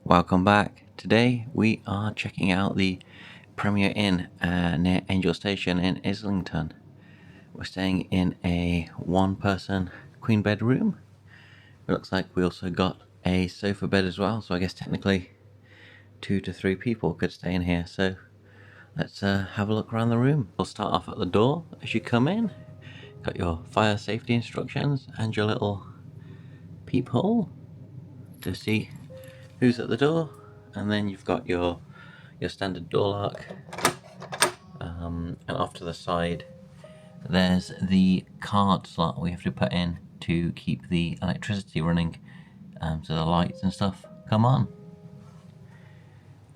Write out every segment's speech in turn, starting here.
Welcome back. Today we are checking out the Premier Inn near Angel Station in Islington. We're staying in a one-person queen bed room. It looks like we also got a sofa bed as well, so I guess technically 2 to 3 people could stay in here. So let's have a look around the room. We'll start off at the door as you come in. Got your fire safety instructions and your little peephole to see who's at the door, and then you've got your standard door lock, and off to the side there's the card slot we have to put in to keep the electricity running, so the lights and stuff come on.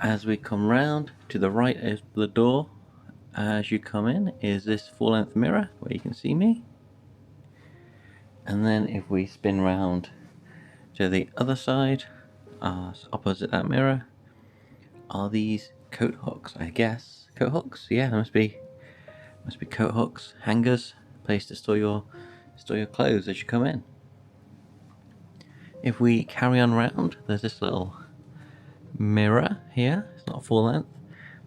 As we come round to the right of the door as you come in is this full-length mirror where you can see me, and then if we spin round to the other side, opposite that mirror, are these coat hooks, I guess. Coat hooks? Yeah, there must be coat hooks, hangers, place to store your clothes as you come in. If we carry on round, there's this little mirror here. It's not full length.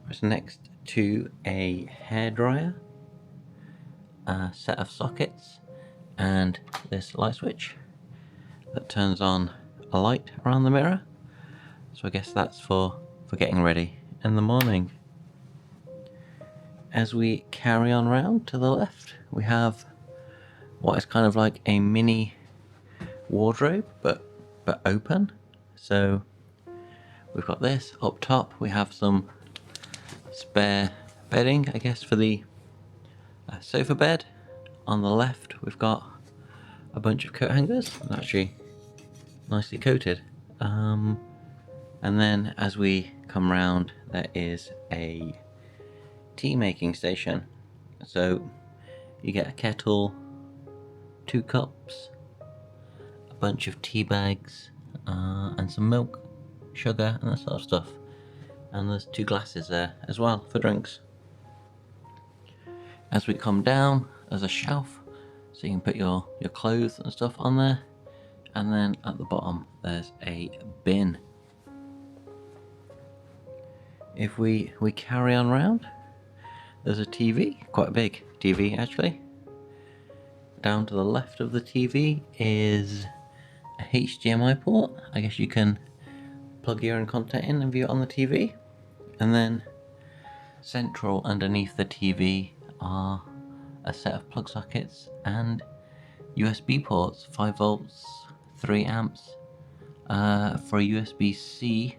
It's next to a hairdryer, a set of sockets, and this light switch that turns on a light around the mirror. So I guess that's for getting ready in the morning. As we carry on round to the left, we have what is kind of like a mini wardrobe, but open. So we've got this up top. We have some spare bedding, I guess, for the sofa bed. On the left, we've got a bunch of coat hangers, actually nicely coated. And then as we come round, there is a tea making station. So you get a kettle, 2 cups, a bunch of tea bags, and some milk, sugar, and that sort of stuff. And there's 2 glasses there as well for drinks. As we come down, there's a shelf, so you can put your clothes and stuff on there. And then at the bottom, there's a bin. If we carry on round, there's a TV, quite a big TV actually. Down to the left of the TV is a HDMI port. I guess you can plug your own content in and view it on the TV. And then central underneath the TV are a set of plug sockets and USB ports, 5 volts, 3 amps for a USB-C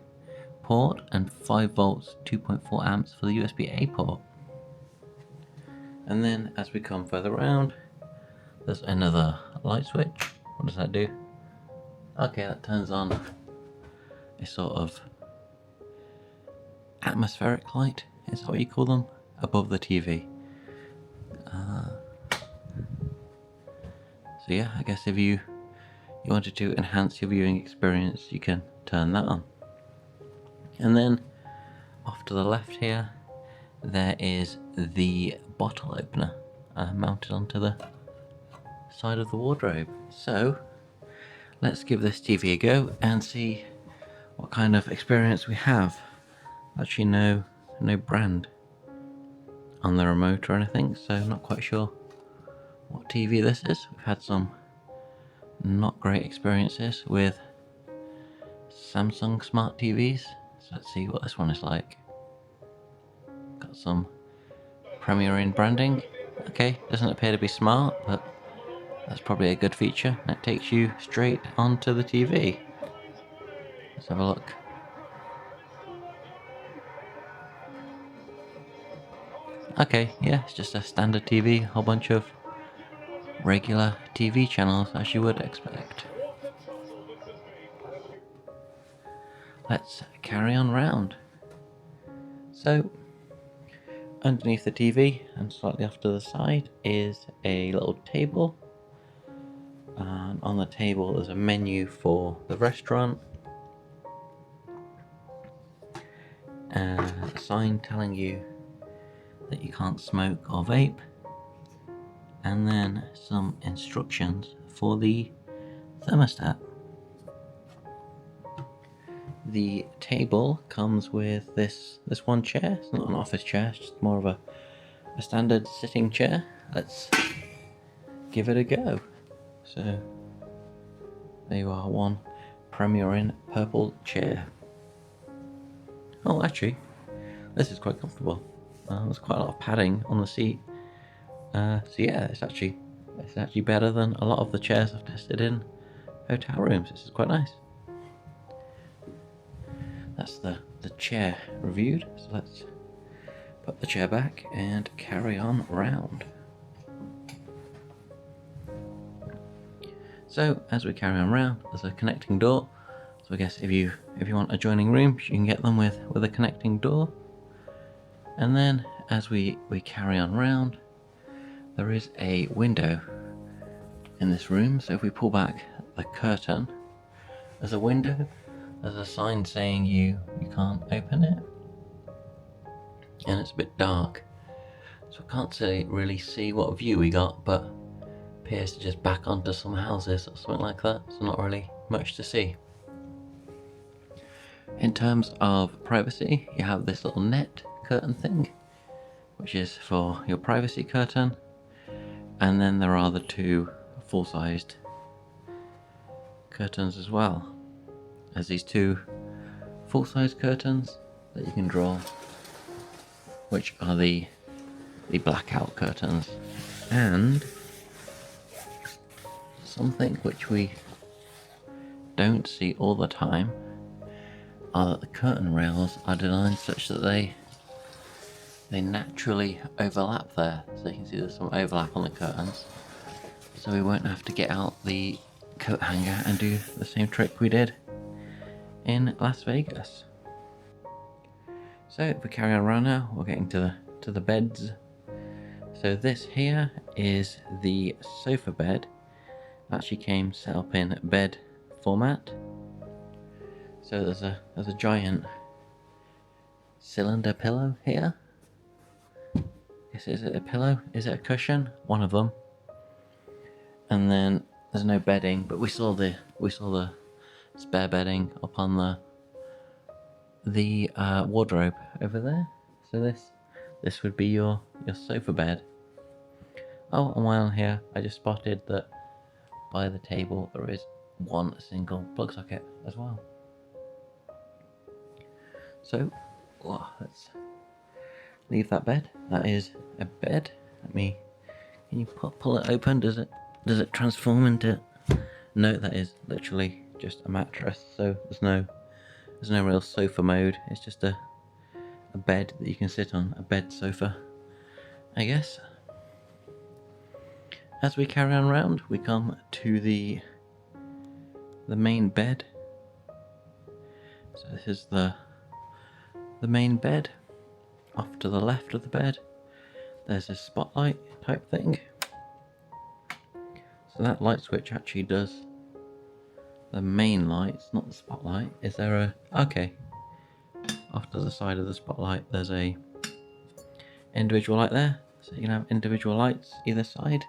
port, and 5 volts, 2.4 amps for the USB-A port. And then as we come further around, there's another light switch. What does that do? Okay, that turns on a sort of atmospheric light, is that what you call them, above the TV. So yeah, I guess if you wanted to enhance your viewing experience, you can turn that on. And then off to the left here, there is the bottle opener mounted onto the side of the wardrobe. So let's give this TV a go and see what kind of experience we have. Actually, no brand on the remote or anything, so not quite sure what TV this is. We've had some not great experiences with Samsung smart TVs, so let's see what this one is like. Got some Premier Inn branding. Okay, doesn't appear to be smart, but that's probably a good feature. It takes you straight onto the TV. Let's have a look. Okay, yeah, it's just a standard TV, a whole bunch of regular TV channels as you would expect. Let's carry on round. So, underneath the TV and slightly off to the side is a little table. And on the table is a menu for the restaurant. A sign telling you that you can't smoke or vape. And then some instructions for the thermostat. the table comes with this one chair. It's not an office chair, it's just more of a standard sitting chair. Let's give it a go. So there you are, one Premier Inn purple chair. Oh, actually, this is quite comfortable. There's quite a lot of padding on the seat. So yeah, it's actually better than a lot of the chairs I've tested in hotel rooms. This is quite nice. That's the chair reviewed. So let's put the chair back and carry on round. So as we carry on round, there's a connecting door. So I guess if you want adjoining rooms, you can get them with a connecting door. And then as we carry on round, there is a window in this room. So if we pull back the curtain, there's a window. There's a sign saying you can't open it, and it's a bit dark, so I can't really see what view we got, but appears to just back onto some houses or something like that, so not really much to see. In terms of privacy, you have this little net curtain thing, which is for your privacy curtain, and then there are the two full-sized curtains as well. There's these two full-size curtains that you can draw, which are the blackout curtains. And something which we don't see all the time are that the curtain rails are designed such that they naturally overlap there. So you can see there's some overlap on the curtains, so we won't have to get out the coat hanger and do the same trick we did in Las Vegas. So if we carry on around now, we're getting to the beds. So this here is the sofa bed. It actually came set up in bed format. So there's a giant cylinder pillow here. Is it a pillow? Is it a cushion? One of them. And then there's no bedding, but we saw the spare bedding up on the wardrobe over there. So this would be your sofa bed. Oh, and while I'm here, I just spotted that by the table there is one single plug socket as well. So let's leave that bed. That is a bed. Can you pull it open? Does it transform into? No, that is literally just a mattress. So there's no real sofa mode. It's just a bed that you can sit on, a bed sofa, I guess. As we carry on around, we come to the main bed. So this is the main bed. Off to the left of the bed, there's a spotlight type thing. So that light switch actually does the main lights, not the spotlight. Is there a... okay. Off to the side of the spotlight, there's a individual light there. So you can have individual lights either side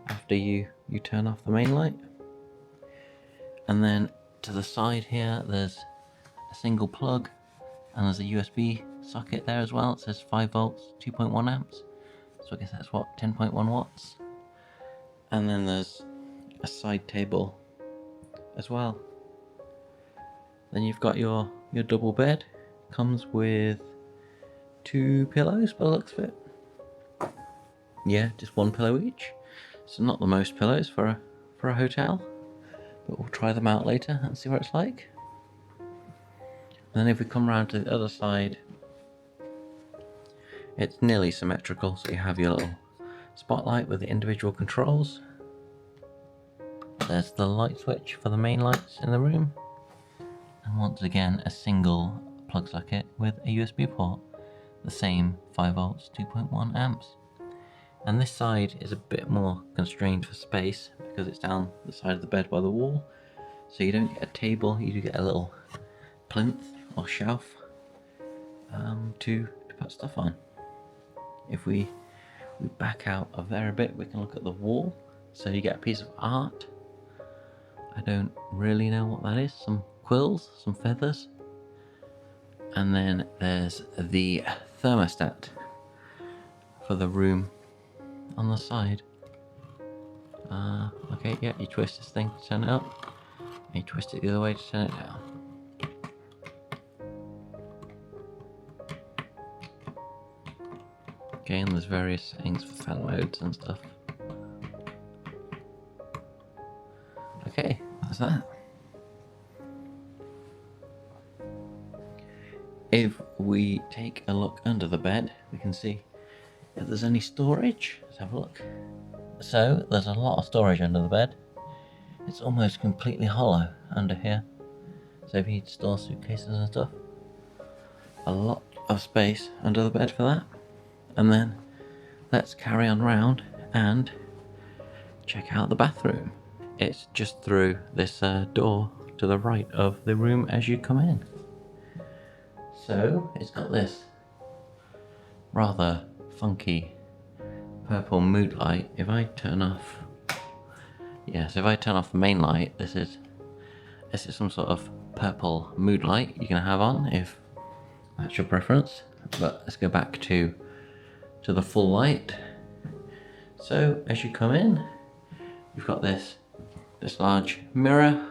after you turn off the main light. And then to the side here, there's a single plug, and there's a USB socket there as well. It says 5 volts, 2.1 amps. So I guess that's what, 10.1 watts. And then there's a side table as well. Then you've got your double bed. Comes with 2 pillows by the looks of it. Yeah, just 1 pillow each. So not the most pillows for a hotel, but we'll try them out later and see what it's like. And then if we come around to the other side, it's nearly symmetrical. So you have your little spotlight with the individual controls. There's the light switch for the main lights in the room. And once again, a single plug socket with a USB port. The same 5 volts, 2.1 amps. And this side is a bit more constrained for space because it's down the side of the bed by the wall. So you don't get a table, you do get a little plinth or shelf to put stuff on. If we back out of there a bit, we can look at the wall. So you get a piece of art. I don't really know what that is. Some quills, some feathers. And then there's the thermostat for the room on the side. Okay, yeah, you twist this thing to turn it up, and you twist it the other way to turn it down. Okay, and there's various settings for fan modes and stuff. Okay, that's that. If we take a look under the bed, we can see if there's any storage. Let's have a look. So, there's a lot of storage under the bed. It's almost completely hollow under here. So if you need to store suitcases and stuff, a lot of space under the bed for that. And then let's carry on round and check out the bathroom. It's just through this door to the right of the room as you come in. So it's got this rather funky purple mood light. If I turn off, if I turn off the main light, this is some sort of purple mood light you can have on if that's your preference. But let's go back to the full light. So as you come in, you've got this large mirror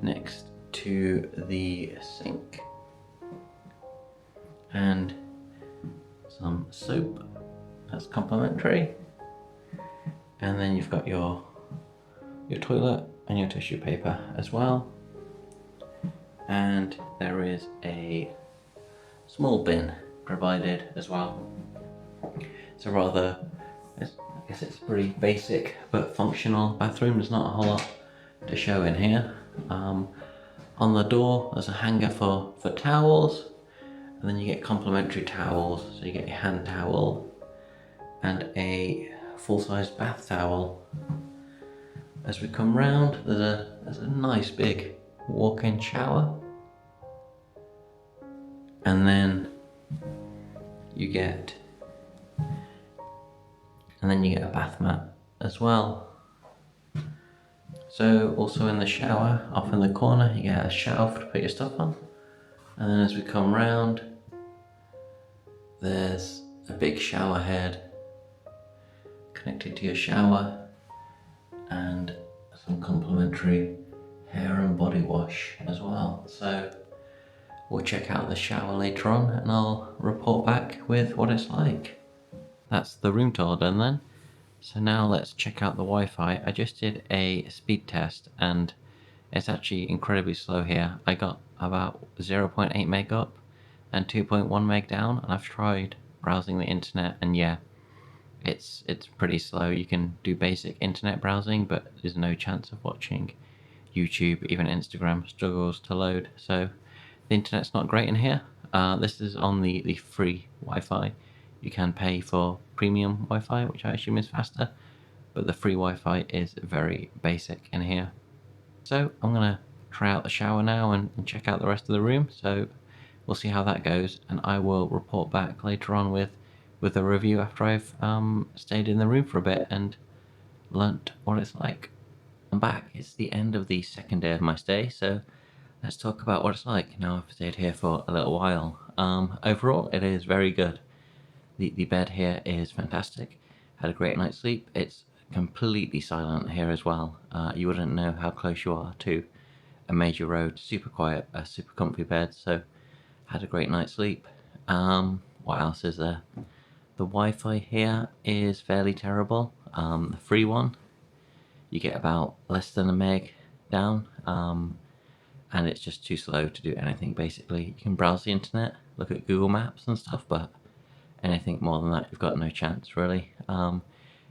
next to the sink and some soap that's complimentary, and then you've got your toilet and your tissue paper as well, and there is a small bin provided as well. So I guess it's a pretty basic but functional bathroom. There's not a whole lot to show in here. On the door there's a hanger for towels, and then you get complimentary towels. So you get your hand towel and a full-size bath towel. As we come round, there's a nice big walk-in shower, and then you get a bath mat as well. So also in the shower, off in the corner, you get a shelf to put your stuff on. And then as we come round, there's a big shower head connected to your shower, and some complimentary hair and body wash as well. So we'll check out the shower later on and I'll report back with what it's like. That's the room tour done then. So now let's check out the Wi-Fi. I just did a speed test and it's actually incredibly slow here. I got about 0.8 meg up and 2.1 meg down, and I've tried browsing the internet, and yeah, it's pretty slow. You can do basic internet browsing, but there's no chance of watching YouTube. Even Instagram struggles to load, so the internet's not great in here. This is on the free Wi-Fi. You can pay for premium Wi-Fi, which I assume is faster, but the free Wi-Fi is very basic in here. So I'm gonna try out the shower now and check out the rest of the room. So we'll see how that goes, and I will report back later on with a review after I've stayed in the room for a bit and learnt what it's like. I'm back. It's the end of the second day of my stay, so let's talk about what it's like now I've stayed here for a little while. Overall, it is very good. The bed here is fantastic. Had a great night's sleep. It's completely silent here as well. You wouldn't know how close you are to a major road. Super quiet, a super comfy bed. So had a great night's sleep. What else is there? The Wi-Fi here is fairly terrible. The free one, you get about less than a meg down, and it's just too slow to do anything. Basically, you can browse the internet, look at Google Maps and stuff, but anything more than that, you've got no chance really.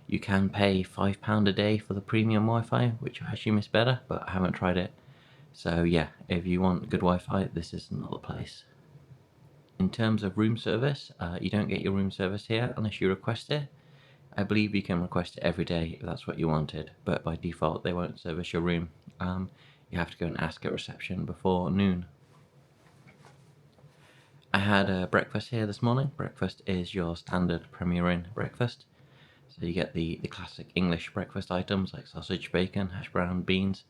You can pay £5 a day for the premium Wi-Fi, which I assume is better, but I haven't tried it. So yeah, if you want good Wi-Fi, this is another place. In terms of room service, you don't get your room service here unless you request it. I believe you can request it every day if that's what you wanted, but by default they won't service your room. You have to go and ask at reception before noon. I had a breakfast here this morning. Breakfast is your standard Premier Inn breakfast. So you get the classic English breakfast items like sausage, bacon, hash brown, beans,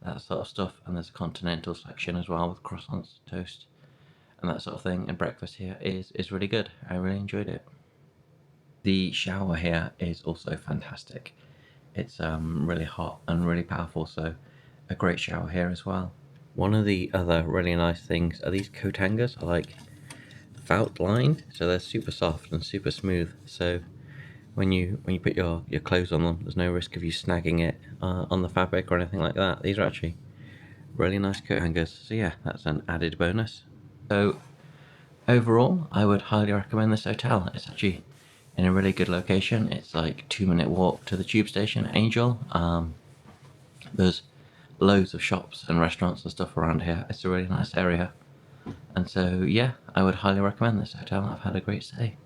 that sort of stuff, and there's a continental section as well with croissants, toast, and that sort of thing, and breakfast here is really good. I really enjoyed it. The shower here is also fantastic. It's really hot and really powerful, so a great shower here as well. One of the other really nice things are these coat hangers are like felt lined, so they're super soft and super smooth. So when you put your clothes on them, there's no risk of you snagging it on the fabric or anything like that. These are actually really nice coat hangers. So yeah, that's an added bonus. So overall, I would highly recommend this hotel. It's actually in a really good location. It's like 2-minute walk to the tube station, Angel. There's loads of shops and restaurants and stuff around here. It's a really nice area. And so, yeah, I would highly recommend this hotel. I've had a great stay.